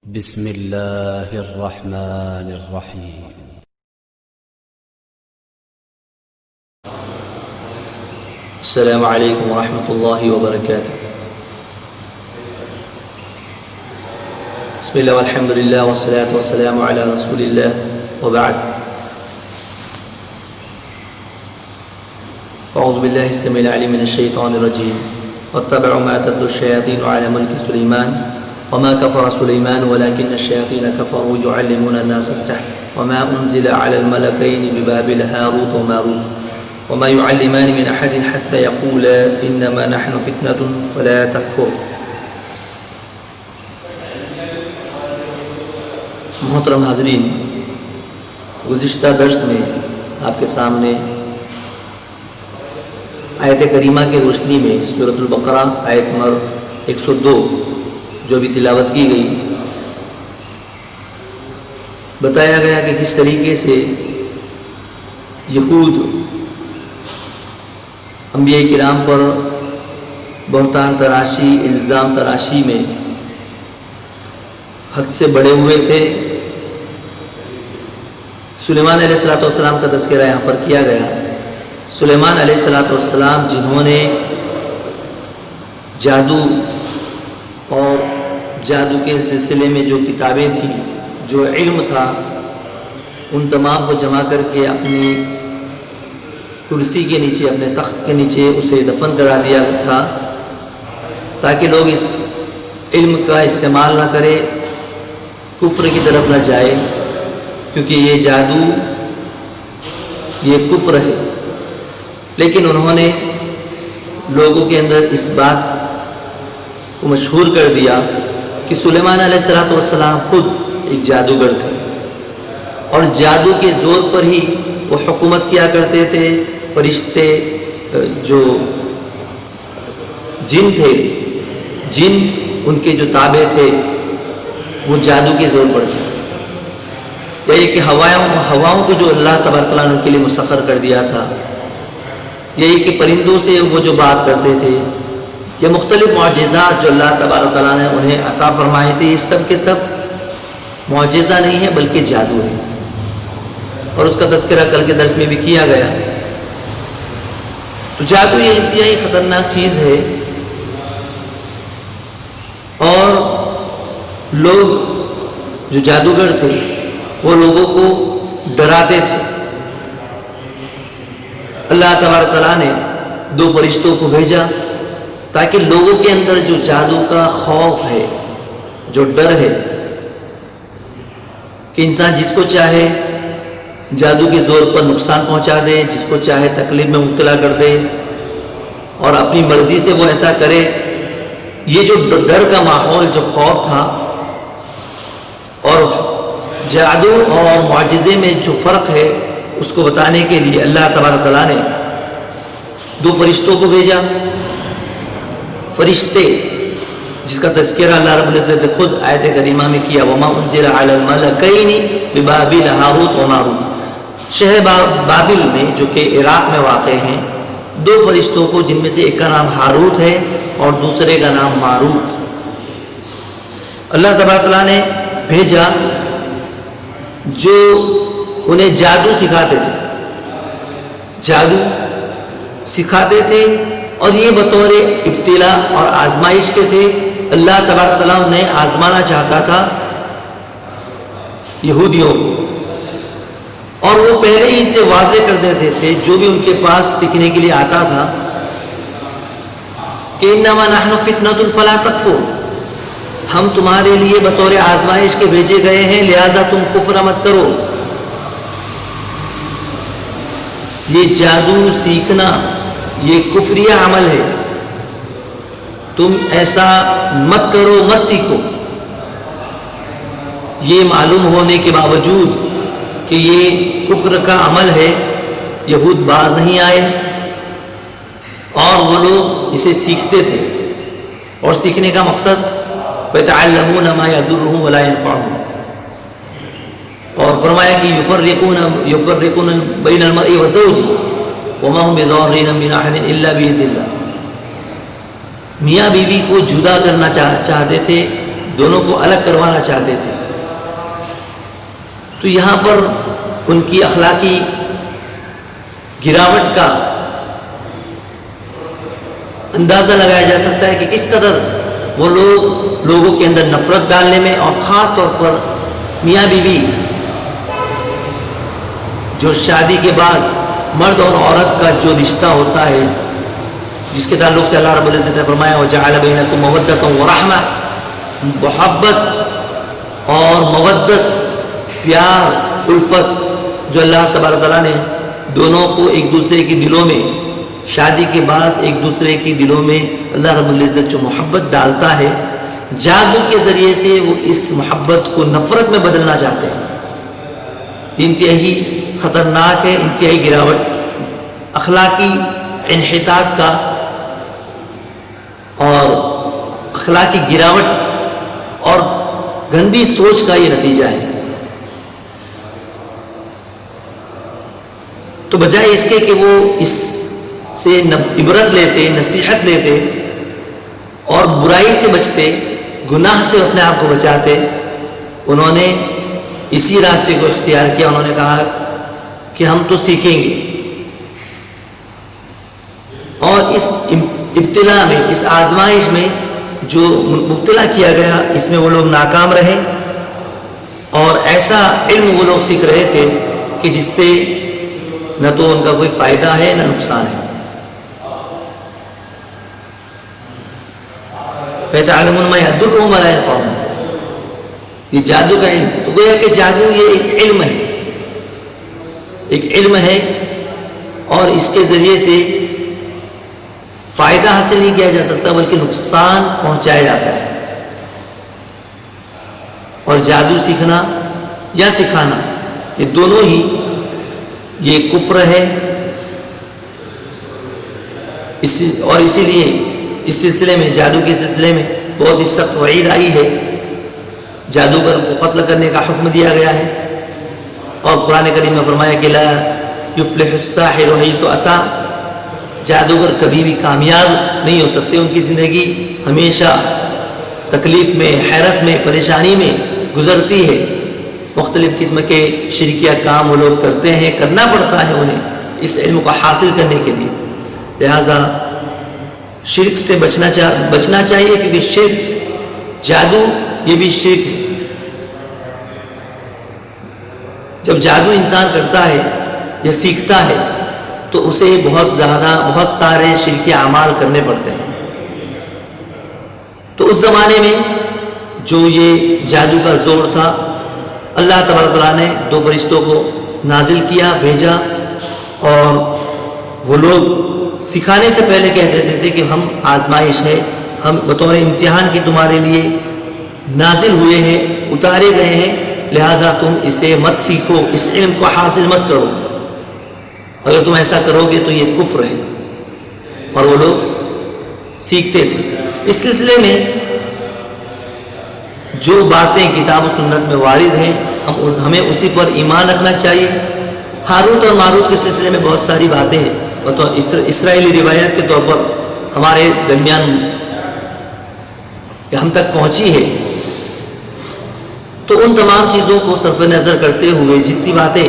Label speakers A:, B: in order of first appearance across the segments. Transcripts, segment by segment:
A: بسم الله الرحمن الرحيم.
B: السلام عليكم ورحمة الله وبركاته. بسم الله والحمد لله والصلاة والسلام على رسول الله وبعد. أعوذ بالله السميع العليم من الشيطان الرجيم. واتبعوا ما تتلو الشياطين على ملك سليمان وما كفر سليمان ولكن الشياطين كفروا يعلمون الناس السحر وما أنزل على الملكين ببابل هاروت وماروت وما يعلمان من أحد حتى يقولا إنما نحن فتنة فلا تكفر. محترم حاضرین، گزشتہ درس میں آپ کے سامنے آیت کریمہ کی روشنی میں سورۃ البقرہ آیت نمبر 102 جو بھی تلاوت کی گئی، بتایا گیا کہ کس طریقے سے یہود انبیاء کرام پر بہتان تراشی، الزام تراشی میں حد سے بڑے ہوئے تھے. سلیمان علیہ السلام کا تذکرہ یہاں پر کیا گیا. سلیمان علیہ السلام جنہوں نے جادو اور جادو کے سلسلے میں جو کتابیں تھیں، جو علم تھا، ان تمام کو جمع کر کے اپنی کرسی کے نیچے، اپنے تخت کے نیچے اسے دفن کرا دیا تھا تاکہ لوگ اس علم کا استعمال نہ کرے، کفر کی طرف نہ جائے، کیونکہ یہ جادو، یہ کفر ہے. لیکن انہوں نے لوگوں کے اندر اس بات کو مشہور کر دیا کہ سلیمان علیہ السلام خود ایک جادوگر تھے اور جادو کے زور پر ہی وہ حکومت کیا کرتے تھے. فرشتے جو جن تھے، جن ان کے جو تابع تھے، وہ جادو کے زور پر تھے. یہی کہ ہواؤں کو جو اللہ تبارک تعالیٰ نے ان کے لیے مسخر کر دیا تھا، یہی کہ پرندوں سے وہ جو بات کرتے تھے، یہ مختلف معجزات جو اللہ تبارک تعالیٰ نے انہیں عطا فرمائے تھے، یہ سب کے سب معجزہ نہیں ہے بلکہ جادو ہے. اور اس کا تذکرہ کل کے درس میں بھی کیا گیا. تو جادو یہ انتہائی خطرناک چیز ہے اور لوگ جو جادوگر تھے وہ لوگوں کو ڈراتے تھے. اللہ تبارک تعالیٰ نے 2 فرشتوں کو بھیجا تاکہ لوگوں کے اندر جو جادو کا خوف ہے، جو ڈر ہے، کہ انسان جس کو چاہے جادو کے زور پر نقصان پہنچا دے، جس کو چاہے تکلیف میں مبتلا کر دے اور اپنی مرضی سے وہ ایسا کرے. یہ جو ڈر کا ماحول، جو خوف تھا، اور جادو اور معجزے میں جو فرق ہے اس کو بتانے کے لیے اللہ تبارک تعالیٰ نے 2 فرشتوں کو بھیجا. فرشتے جس کا تذکرہ اللہ رب العزت نے خود آیت کریمہ میں کیا، وَمَا أُنزِلَ عَلَى الْمَلَكَيْنِ بِبَابِلَ هَارُوتَ وَمَارُوتَ. شہر بابل میں جو کہ عراق میں واقع ہیں، 2 فرشتوں کو، جن میں سے ایک کا نام ہاروت ہے اور دوسرے کا نام ماروت، اللہ تبارک تعالیٰ نے بھیجا جو انہیں جادو سکھاتے تھے. جادو سکھاتے تھے اور یہ بطور ابتلا اور آزمائش کے تھے. اللہ تبارک تعالیٰ انہیں آزمانا چاہتا تھا یہودیوں کو، اور وہ پہلے ہی سے واضح کر دیتے تھے جو بھی ان کے پاس سیکھنے کے لیے آتا تھا کہ انما نحن فتنة فلا تکفر، ہم تمہارے لیے بطور آزمائش کے بھیجے گئے ہیں، لہٰذا تم کفر مت کرو. یہ جادو سیکھنا یہ کفریہ عمل ہے، تم ایسا مت کرو، مت سیکھو. یہ معلوم ہونے کے باوجود کہ یہ کفر کا عمل ہے، یہود باز نہیں آئے اور وہ لوگ اسے سیکھتے تھے. اور سیکھنے کا مقصد فَيَتَعَلَّمُونَ مَا يَضُرُّهُمْ وَلَا يَنفَعُهُمْ. اور فرمایا کہ يُفَرِّقُونَ بَيْنَ الْمَرْءِ وَزَوْجِهِ وَمَا هُمْ بِضَارِّينَ مِنْ أَحَدٍ إِلَّا بِإِذْنِ اللَّهِ. میاں بیوی کو جدا کرنا چاہتے تھے دونوں کو الگ کروانا چاہتے تھے. تو یہاں پر ان کی اخلاقی گراوٹ کا اندازہ لگایا جا سکتا ہے کہ کس قدر وہ لوگ لوگوں کے اندر نفرت ڈالنے میں، اور خاص طور پر میاں بیوی جو شادی کے بعد مرد اور عورت کا جو رشتہ ہوتا ہے، جس کے تعلق سے اللہ رب العزت نے فرمایا وَجَعَلَ بَيْنَكُمْ مَوَدَّةً وَرَحْمَةً، محبت اور مودت، پیار، الفت جو اللہ تبارک تعالیٰ نے دونوں کو ایک دوسرے کے دلوں میں، شادی کے بعد ایک دوسرے کے دلوں میں اللہ رب العزت جو محبت ڈالتا ہے، جادو کے ذریعے سے وہ اس محبت کو نفرت میں بدلنا چاہتے ہیں. انتہائی خطرناک ہے، انتہائی گراوٹ، اخلاقی انحطاط کا اور اخلاقی گراوٹ اور گندی سوچ کا یہ نتیجہ ہے. تو بجائے اس کے کہ وہ اس سے عبرت لیتے، نصیحت لیتے اور برائی سے بچتے، گناہ سے اپنے آپ کو بچاتے، انہوں نے اسی راستے کو اختیار کیا. انہوں نے کہا کہ ہم تو سیکھیں گے، اور اس ابتلا میں، اس آزمائش میں جو مبتلا کیا گیا، اس میں وہ لوگ ناکام رہے، اور ایسا علم وہ لوگ سیکھ رہے تھے کہ جس سے نہ تو ان کا کوئی فائدہ ہے نہ نقصان ہے. فَيَتَعْلَمُونَ مَا يَضُرُّهُمْ وَلَا يَنفَعُهُمْ، یہ جادو کا علم. تو گویا کہ جادو یہ ایک علم ہے، ایک علم ہے، اور اس کے ذریعے سے فائدہ حاصل نہیں کیا جا سکتا بلکہ نقصان پہنچایا جاتا ہے. اور جادو سیکھنا یا سکھانا، یہ دونوں ہی یہ کفر ہے. اور اسی لیے اس سلسلے میں، جادو کے سلسلے میں بہت ہی سخت وعید آئی ہے. جادوگر کو قتل کرنے کا حکم دیا گیا ہے، اور قرآن کریم میں فرمایا کہ لا یفلح الساحر حیث اتی، جادوگر کبھی بھی کامیاب نہیں ہو سکتے. ان کی زندگی ہمیشہ تکلیف میں، حیرت میں، پریشانی میں گزرتی ہے. مختلف قسم کے شرکیہ کام وہ لوگ کرتے ہیں، کرنا پڑتا ہے انہیں اس علم کو حاصل کرنے کے لیے. لہذا شرک سے بچنا چاہیے، کیونکہ شرک، جادو یہ بھی شرک ہے. جب جادو انسان کرتا ہے یا سیکھتا ہے تو اسے بہت سارے شرکی اعمال کرنے پڑتے ہیں. تو اس زمانے میں جو یہ جادو کا زور تھا، اللہ تبارک تعالیٰ نے 2 فرشتوں کو نازل کیا، بھیجا، اور وہ لوگ سکھانے سے پہلے کہہ دیتے تھے کہ ہم آزمائش ہے، ہم بطور امتحان کی تمہارے لیے نازل ہوئے ہیں، اتارے گئے ہیں، لہٰذا تم اسے مت سیکھو، اس علم کو حاصل مت کرو. اگر تم ایسا کرو گے تو یہ کفر ہے. اور وہ لوگ سیکھتے تھے. اس سلسلے میں جو باتیں کتاب و سنت میں وارد ہیں، ہمیں اسی پر ایمان رکھنا چاہیے. ہاروت اور ماروت کے سلسلے میں بہت ساری باتیں ہیں، اسرائیلی روایت کے طور پر ہمارے درمیان ہم تک پہنچی ہے. تو ان تمام چیزوں کو صرف نظر کرتے ہوئے جتنی باتیں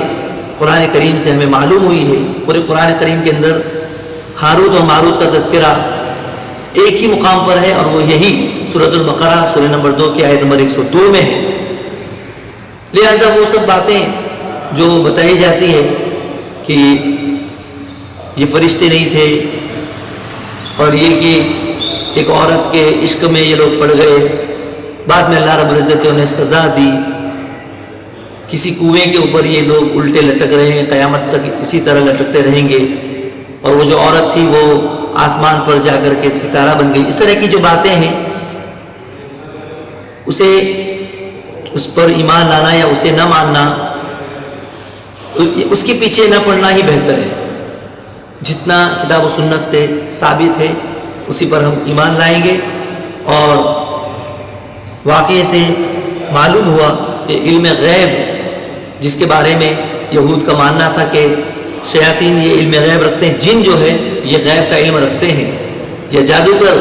B: قرآن کریم سے ہمیں معلوم ہوئی ہے، پورے قرآن کریم کے اندر ہاروت اور ماروت کا تذکرہ ایک ہی مقام پر ہے، اور وہ یہی سورۃ البقرہ سورہ نمبر 2 کی آیت نمبر 102 میں ہے. لہذا وہ سب باتیں جو بتائی جاتی ہے کہ یہ فرشتے نہیں تھے، اور یہ کہ ایک عورت کے عشق میں یہ لوگ پڑ گئے، بعد میں اللہ رب العزت نے انہیں سزا دی، کسی کنویں کے اوپر یہ لوگ الٹے لٹک رہے ہیں، قیامت تک اسی طرح لٹکتے رہیں گے، اور وہ جو عورت تھی وہ آسمان پر جا کر کے ستارہ بن گئی. اس طرح کی جو باتیں ہیں اس پر ایمان لانا یا اسے نہ ماننا، اس کے پیچھے نہ پڑنا ہی بہتر ہے. جتنا کتاب و سنت سے ثابت ہے اسی پر ہم ایمان لائیں گے. اور واقعے سے معلوم ہوا کہ علم غیب جس کے بارے میں یہود کا ماننا تھا کہ شیاطین یہ علم غیب رکھتے ہیں، جن جو ہے یہ غیب کا علم رکھتے ہیں، یا جادوگر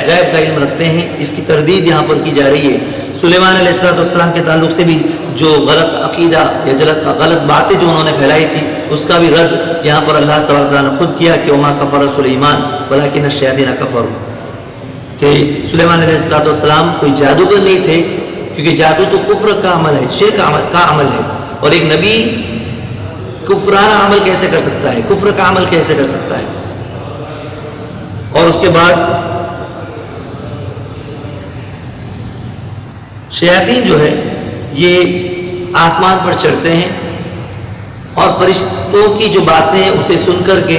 B: غیب کا علم رکھتے ہیں، اس کی تردید یہاں پر کی جا رہی ہے۔ سلیمان علیہ السلام کے تعلق سے بھی جو غلط عقیدہ یا غلط باتیں جو انہوں نے پھیلائی تھی، اس کا بھی رد یہاں پر اللہ تبارک و تعالیٰ نے خود کیا کہ وما کفر سلیمان ولکن الشیاطین کفروا، کہ سلیمان علیہ السلام کوئی جادوگر نہیں تھے، کیونکہ جادو تو کفر کا عمل ہے، شرک کا عمل ہے، اور ایک نبی کفرانہ عمل کیسے کر سکتا ہے، کفر کا عمل کیسے کر سکتا ہے۔ اور اس کے بعد شیاطین جو ہے یہ آسمان پر چڑھتے ہیں اور فرشتوں کی جو باتیں ہیں اسے سن کر کے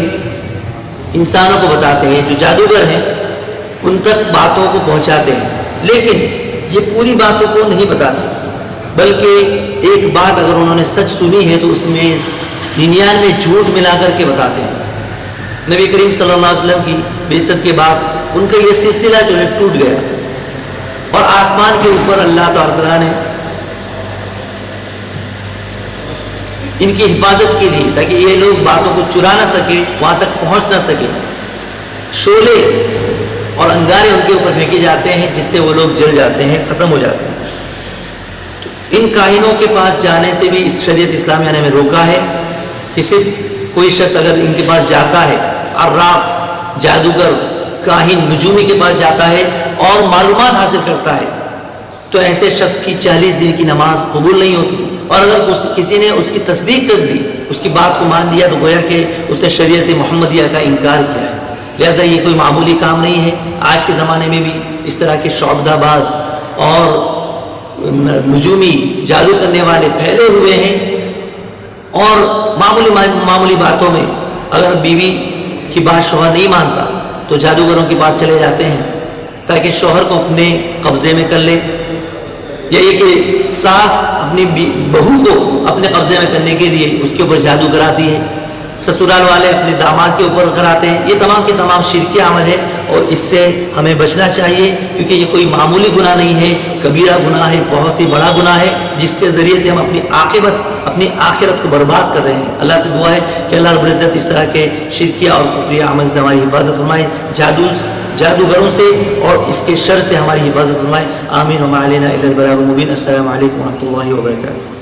B: انسانوں کو بتاتے ہیں، جو جادوگر ہیں ان تک باتوں کو پہنچاتے ہیں، لیکن یہ پوری باتوں کو نہیں بتاتے، بلکہ ایک بات اگر انہوں نے سچ سنی ہے تو اس میں 99 جھوٹ ملا کر کے بتاتے ہیں۔ نبی کریم صلی اللہ علیہ وسلم کی بعثت کے بعد ان کا یہ سلسلہ جو ہے ٹوٹ گیا، اور آسمان کے اوپر اللہ تعالیٰ نے ان کی حفاظت کے لیے، تاکہ یہ لوگ باتوں کو چرا نہ سکے، وہاں تک پہنچ نہ سکے، شعلے اور انگارے ان کے اوپر پھینکے جاتے ہیں جس سے وہ لوگ جل جاتے ہیں، ختم ہو جاتے ہیں۔ تو ان کاہنوں کے پاس جانے سے بھی اس شریعت اسلامیہ نے ہمیں روکا ہے کہ صرف کوئی شخص اگر ان کے پاس جاتا ہے، عراف، جادوگر، کاہن، نجومی کے پاس جاتا ہے اور معلومات حاصل کرتا ہے، تو ایسے شخص کی 40 دن کی نماز قبول نہیں ہوتی، اور اگر کسی نے اس کی تصدیق کر دی، اس کی بات کو مان لیا، تو گویا کہ اس نے شریعت محمدیہ کا انکار کیا ہے۔ لہٰذا یہ کوئی معمولی کام نہیں ہے۔ آج کے زمانے میں بھی اس طرح کے شعبدہ باز اور نجومی جادو کرنے والے پھیلے ہوئے ہیں، اور معمولی باتوں میں اگر بیوی کی بات شوہر نہیں مانتا تو جادوگروں کے پاس چلے جاتے ہیں تاکہ شوہر کو اپنے قبضے میں کر لے، یا یہ کہ ساس اپنی بہو کو اپنے قبضے میں کرنے کے لیے اس کے اوپر جادو کراتی ہے، سسرال والے اپنے داماد کے اوپر کراتے ہیں۔ یہ تمام کے تمام شرکی عمل ہے، اور اس سے ہمیں بچنا چاہیے، کیونکہ یہ کوئی معمولی گناہ نہیں ہے، کبیرہ گناہ ہے، بہت ہی بڑا گناہ ہے، جس کے ذریعے سے ہم اپنی اپنی آخرت کو برباد کر رہے ہیں۔ اللہ سے دعا ہے کہ اللہ رب العزت اس طرح کے شرکیہ اور کفریہ عمل سے ہماری حفاظت فرمائے، جادوگروں سے اور اس کے شر سے ہماری حفاظت فرمائے۔ آمین۔ وما علینا الا البلاغ المبین۔ السلام علیکم ورحمۃ اللہ وبرکاتہ۔